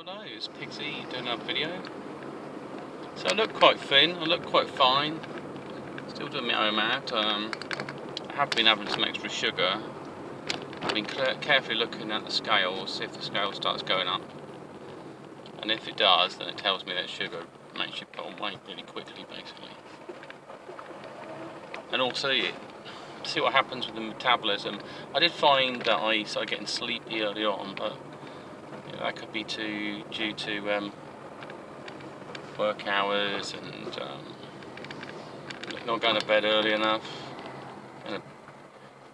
Hello, it's Pixie doing another video. So I look quite thin, I look quite fine. Still doing my Omad. I have been having some extra sugar. I've been carefully looking at the scale, see if the scale starts going up. And if it does, then it tells me that sugar makes you put on weight really quickly, basically. And also, see what happens with the metabolism. I did find that I started getting sleepy early on, but that could be due to work hours and not going to bed early enough, and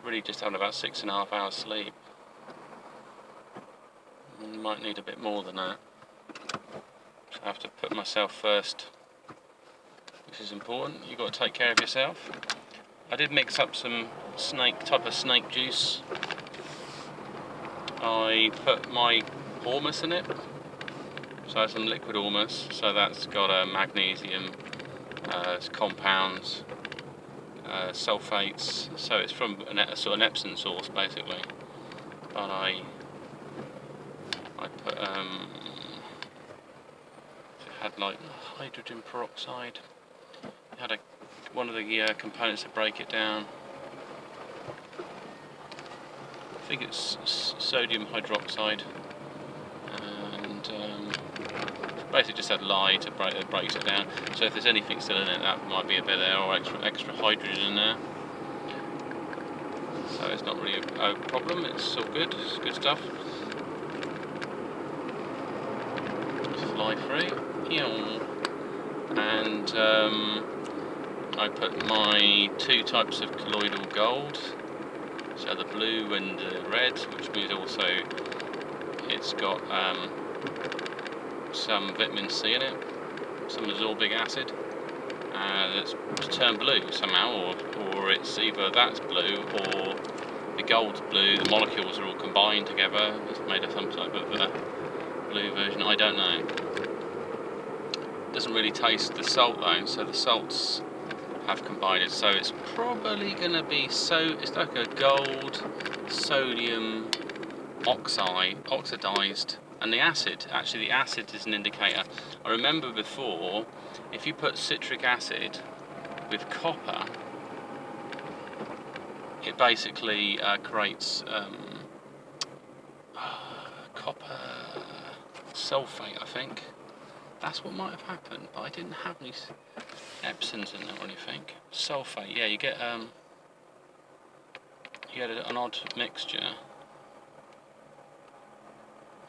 really just having about 6.5 hours sleep. Might need a bit more than that. So I have to put myself first, which is important. You've got to take care of yourself. I did mix up some type of snake juice. I put my ormus in it, so some liquid ormus. So that's got magnesium, compounds, sulfates. So it's from a sort of an Epsom source, basically. But I put it had like hydrogen peroxide. It had one of the components to break it down. I think it's sodium hydroxide, and basically just had lye to breaks it down. So if there's anything still in it, that might be a bit there, or extra hydrogen in there. So it's not really a problem. It's all good. It's good stuff. It's fly free. And I put my 2 types of colloidal gold. So the blue and the red, which means also it's got some vitamin C in it, some ascorbic acid, that's turned blue somehow, or it's either that's blue or the gold's blue. The molecules are all combined together. It's made of some type of blue version. I don't know. Doesn't really taste the salt though, so the salts have combined, so it's probably going to be it's like a gold sodium oxidized, and the acid is an indicator. I remember before, if you put citric acid with copper, it basically creates copper sulfate, I think. That's what might have happened, but I didn't have any Epsons in there or anything. Sulfate, yeah, you get an odd mixture.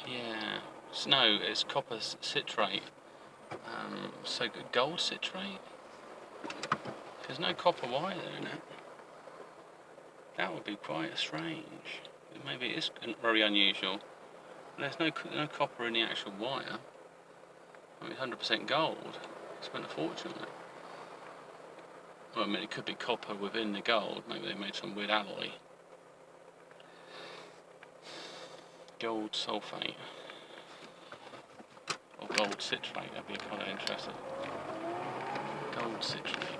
Yeah, no, it's copper citrate. So gold citrate. There's no copper wire in it. That would be quite strange. Maybe it is very unusual. There's no copper in the actual wire. I mean, 100% gold. I spent a fortune on it. Well, I mean, it could be copper within the gold. Maybe they made some weird alloy. Gold sulfate. Or gold citrate, I'd be kind of interested. Gold citrate.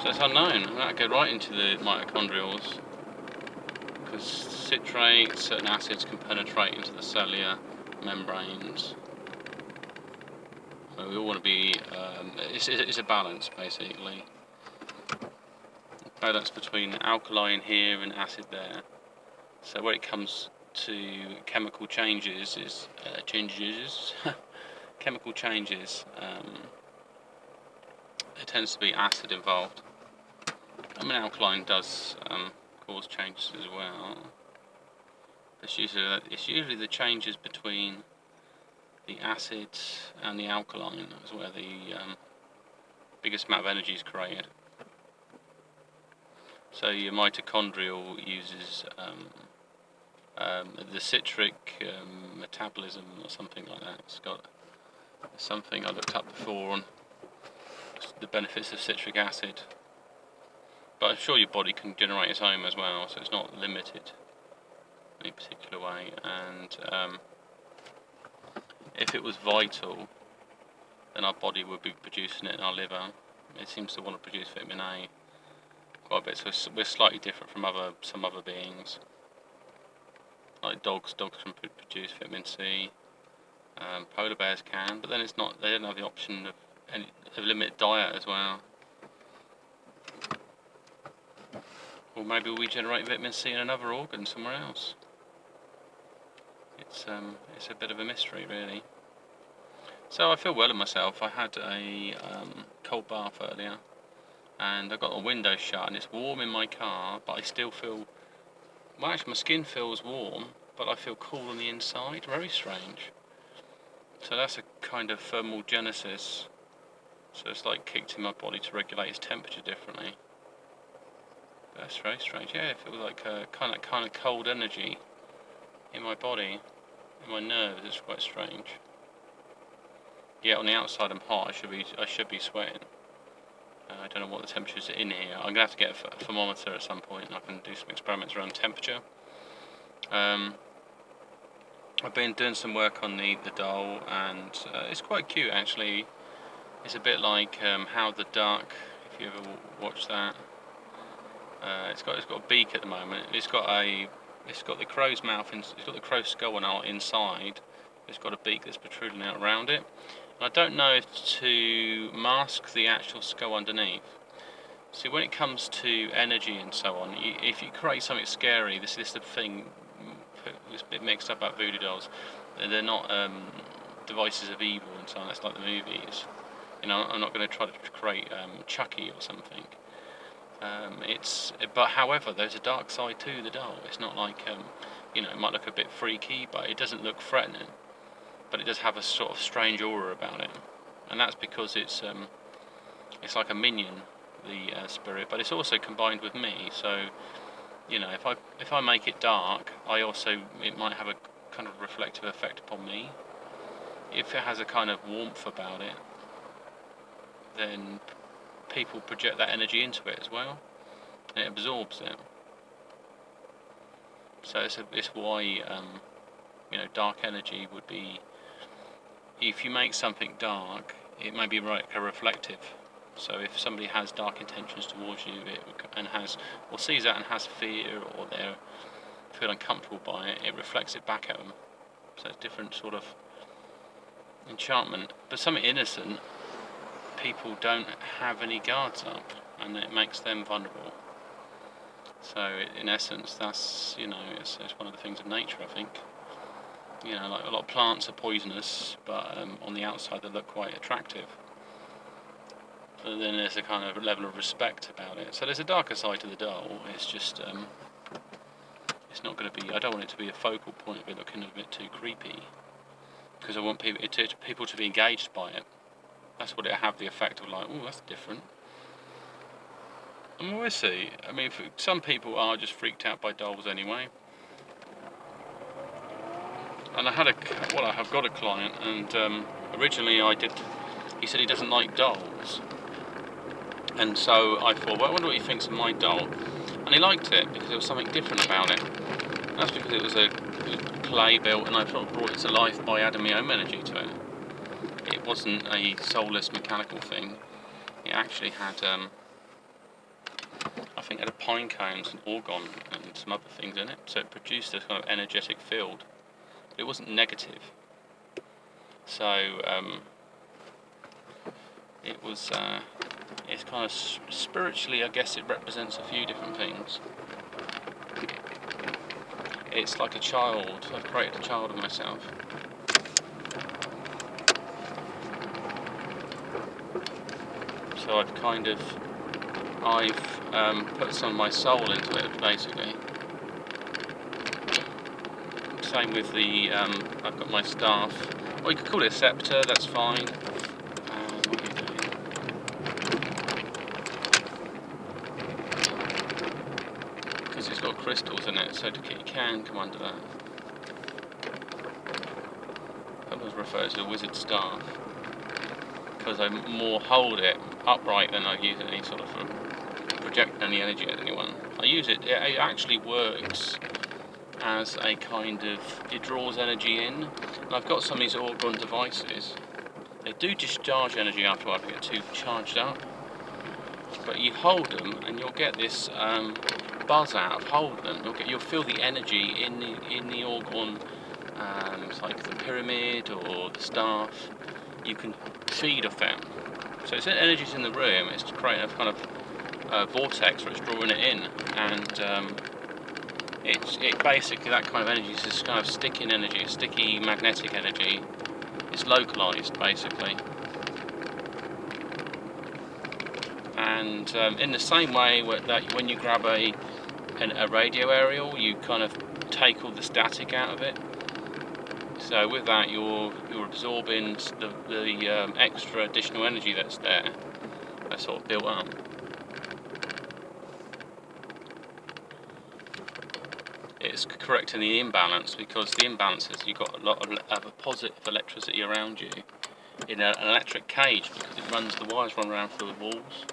So it's unknown. That go right into the mitochondrials. Because citrates, certain acids can penetrate into the cellular membranes. We all want to be, it's a balance basically. Balance between alkaline here and acid there. So when it comes to chemical changes, chemical changes, there tends to be acid involved. I mean, alkaline does cause changes as well. It's usually the changes between the acid and the alkaline is where the biggest amount of energy is created. So your mitochondrial uses the citric metabolism or something like that. It's got something I looked up before on the benefits of citric acid. But I'm sure your body can generate its own as well, so it's not limited in any particular way. And if it was vital, then our body would be producing it in our liver. It seems to want to produce vitamin A quite a bit, so we're slightly different from some other beings. Like dogs can produce vitamin C. Polar bears can, but then it's not. They don't have the option of a limited diet as well. Or maybe we generate vitamin C in another organ somewhere else. It's a bit of a mystery, really. So I feel well in myself. I had a cold bath earlier, and I got the window shut, and it's warm in my car, but I still feel. Well, actually, my skin feels warm, but I feel cool on the inside. Very strange. So that's a kind of thermal genesis. So it's like kicked in my body to regulate its temperature differently. That's very strange. Yeah, it feels like a kind of cold energy in my body, in my nerves. It's quite strange. Yeah, on the outside I'm hot. I should be sweating. I don't know what the temperature is in here. I'm gonna have to get a thermometer at some point, and I can do some experiments around temperature. I've been doing some work on the doll, and it's quite cute actually. It's a bit like How the Duck, if you ever watched that. It's got a beak at the moment. It's got the crow's mouth, and it's got the crow's skull out inside. It's got a beak that's protruding out around it. And I don't know if to mask the actual skull underneath. See, when it comes to energy and so on, if you create something scary, this is the thing. It's a bit mixed up about voodoo dolls. They're not devices of evil and so on. That's like the movies. You know, I'm not going to try to create Chucky or something. But however, there's a dark side to the doll. It's not like you know, it might look a bit freaky, but it doesn't look threatening. But it does have a sort of strange aura about it, and that's because it's like a minion, the spirit, but it's also combined with me. So, you know, if I make it dark, it might have a kind of reflective effect upon me. If it has a kind of warmth about it, then people project that energy into it as well, and it absorbs it. So it's why you know, dark energy would be. If you make something dark, it may be like a reflective. So if somebody has dark intentions towards you, or sees that and has fear, or they feel uncomfortable by it, it reflects it back at them. So it's different sort of enchantment. But something innocent, people don't have any guards up, and it makes them vulnerable. So in essence, that's, you know, it's one of the things of nature, I think. You know, like a lot of plants are poisonous, but on the outside they look quite attractive. But then there's a kind of level of respect about it. So there's a darker side to the doll. It's just, it's not going to be. I don't want it to be a focal point of it looking a bit too creepy, because I want people to be engaged by it. That's what it have the effect of, like, oh, that's different. And we'll see. I mean, some people are just freaked out by dolls anyway. And I've got a client, and originally he said he doesn't like dolls. And so I thought, well, I wonder what he thinks of my doll. And he liked it because there was something different about it. That's because it was a clay built, and I sort of brought it to life by adding my own energy to it. It wasn't a soulless mechanical thing. It actually had, I think, it had pine cones and organ and some other things in it. So it produced this kind of energetic field. It wasn't negative, so it was. It's kind of spiritually, I guess, it represents a few different things. It's like a child. I've created a child of myself. So I've put some of my soul into it, basically. Same with the, I've got my staff. Well, you could call it a scepter, that's fine. What are you doing? Because it's got crystals in it, so it can come under that. Sometimes referred to as a wizard staff, because I more hold it upright than I use any sort of project any energy at anyone. I use it actually works as a kind of, it draws energy in, and I've got some of these organ devices. They do discharge energy after I get too charged up, but you hold them and you'll get this buzz out of holding them. You'll feel the energy in the organ It's like the pyramid or the staff. You can feed off it. So it's energy's in the room. It's creating a kind of vortex where it's drawing it in, and it basically, that kind of energy is this kind of sticking energy, a sticky magnetic energy. It's localized basically. And in the same way that when you grab a radio aerial, you kind of take all the static out of it. So with that, you're absorbing the extra additional energy that's there, that's sort of built up. It's correcting the imbalance, because the imbalance is you've got a lot of a positive electricity around you in an electric cage, because the wires run around through the walls.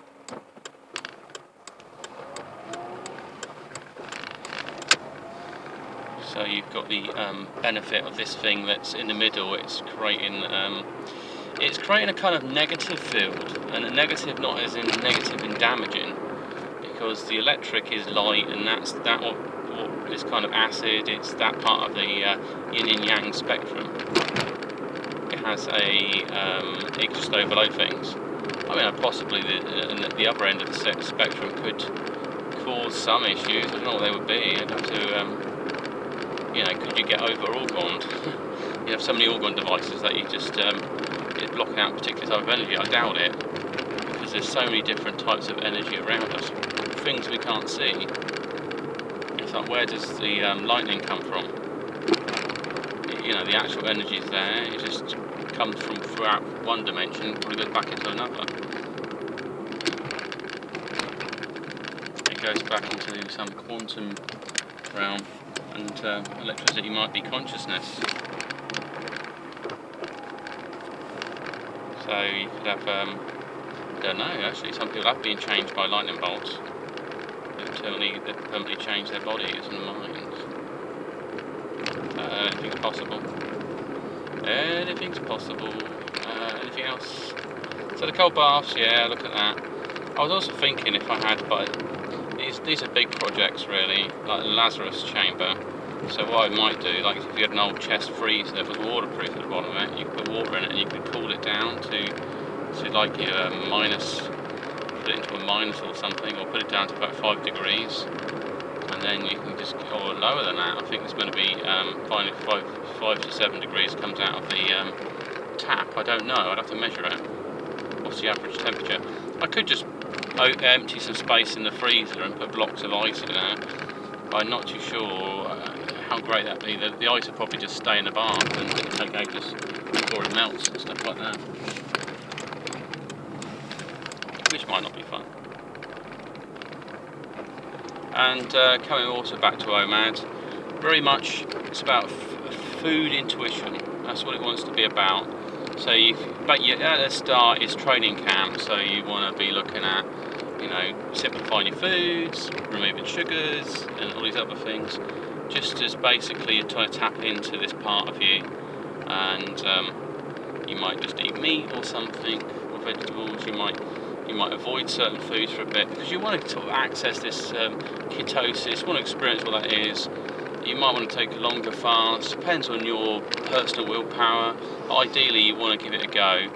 So you've got the benefit of this thing that's in the middle. It's creating a kind of negative field, and a negative not as in negative and damaging, because the electric is light, and that what is kind of acid. It's that part of the yin and yang spectrum. It has it can just overload things. I mean, possibly the other end of the spectrum could cause some issues. I don't know what they would be. I'd have to. Could you get over-orgoned? You have so many orgon devices that you just it's blocking out a particular type of energy. I doubt it, because there's so many different types of energy around us, things we can't see. It's like, where does the lightning come from? The actual energy is there. It just comes from throughout one dimension, probably goes back into another. It goes back into some quantum realm. And electricity might be consciousness. So you could have, I don't know, actually some people have been changed by lightning bolts. They've permanently changed their bodies and minds. Anything's possible. Anything's possible. Anything else? So the cold baths, yeah, look at that. I was also thinking if I had, but these are big projects really, like the Lazarus chamber. So what I might do, like if you had an old chest freezer that was waterproof at the bottom of it, you could put water in it and you could cool it down to like your minus, put it into a minus or something, or put it down to about 5 degrees, and then you can just, or lower than that. I think it's going to be finally 5 to 7 degrees comes out of the tap. I don't know. I'd have to measure it. What's the average temperature? I could just empty some space in the freezer and put blocks of ice in there. I'm not too sure how great that'd be. The ice would probably just stay in the bath and it would take ages before it melts and stuff like that, which might not be fun. And coming also back to Omad, very much it's about food intuition. That's what it wants to be about. So at the start is training camp, so you want to be looking at, simplifying your foods, removing sugars and all these other things, just as basically you're trying to tap into this part of you. And you might just eat meat or something, or vegetables. You might avoid certain foods for a bit, because you want to sort of access this ketosis, want to experience what that is. You might want to take a longer fast, depends on your personal willpower, but ideally you want to give it a go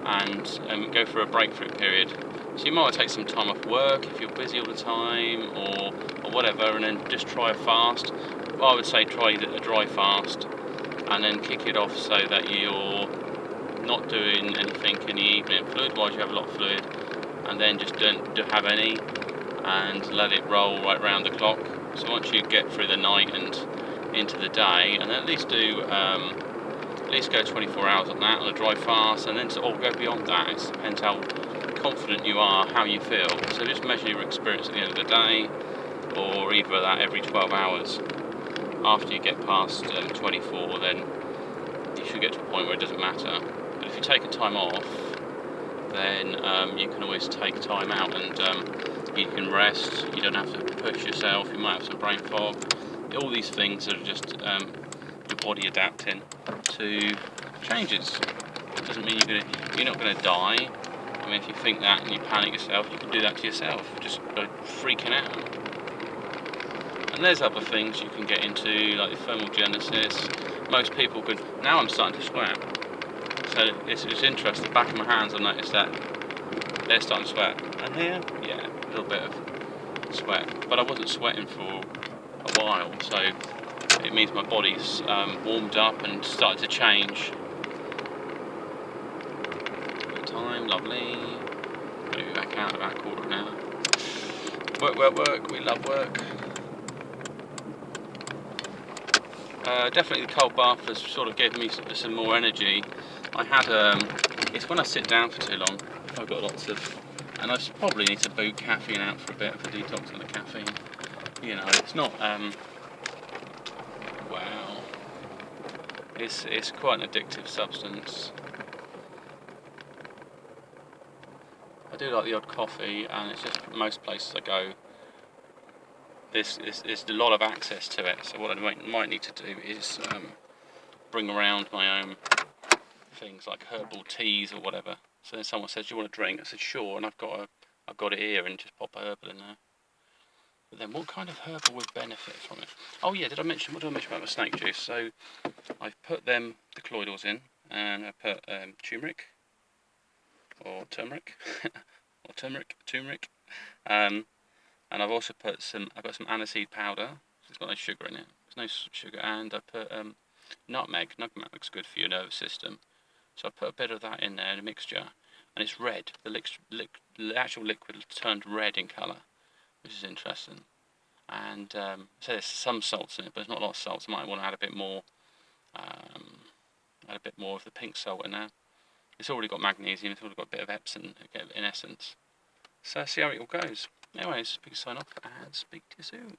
and go for a breakthrough period. So you might want to take some time off work if you're busy all the time, or whatever, and then just try a fast. I would say try a dry fast, and then kick it off so that you're not doing anything in the evening. Fluid-wise, you have a lot of fluid, and then just don't have any, and let it roll right round the clock. So once you get through the night and into the day, and at least go 24 hours on that on a dry fast, and then go beyond that. It depends how confident you are, how you feel. So just measure your experience at the end of the day, or either that every 12 hours. After you get past 24, then you should get to a point where it doesn't matter. But if you take a time off, then you can always take time out, and you can rest. You don't have to push yourself. You might have some brain fog. All these things are just your body adapting to changes. It doesn't mean you're not going to die. I mean, if you think that and you panic yourself, you can do that to yourself, just by freaking out. And there's other things you can get into, like thermogenesis. most people could. Now I'm starting to sweat. So it's interesting. The back of my hands, I noticed that they're starting to sweat. And here, yeah, a little bit of sweat. But I wasn't sweating for a while, so it means my body's warmed up and started to change. Good time, lovely. Maybe back out about a quarter of an hour. Work, work, work. We love work. Definitely the cold bath has sort of given me some more energy. I had it's when I sit down for too long. I've got lots of, and I probably need to boot caffeine out for a bit for detoxing the caffeine. You know, it's not. Wow, it's quite an addictive substance. I do like the odd coffee, and it's just most places I go. There's a lot of access to it. So what I might need to do is bring around my own things like herbal teas or whatever. So then someone says, "Do you want a drink?" I said, "Sure," and I've got it here, and just pop a herbal in there. But then, what kind of herbal would benefit from it? Oh yeah, what did I mention about my snake juice? So I've put the colloidals in, and I put turmeric, or turmeric, or turmeric, and I've also put I've got some aniseed powder. So it's got no sugar in it. There's no sugar, and I put nutmeg. Nutmeg's good for your nervous system. So I put a bit of that in there in a mixture, and it's red. The actual liquid turned red in colour, which is interesting. And so there's some salts in it, but there's not a lot of salts. I might want to add a bit more, of the pink salt in there. It's already got magnesium. It's already got a bit of Epsom in essence. So see how it all goes. Anyways, big sign off and speak to you soon.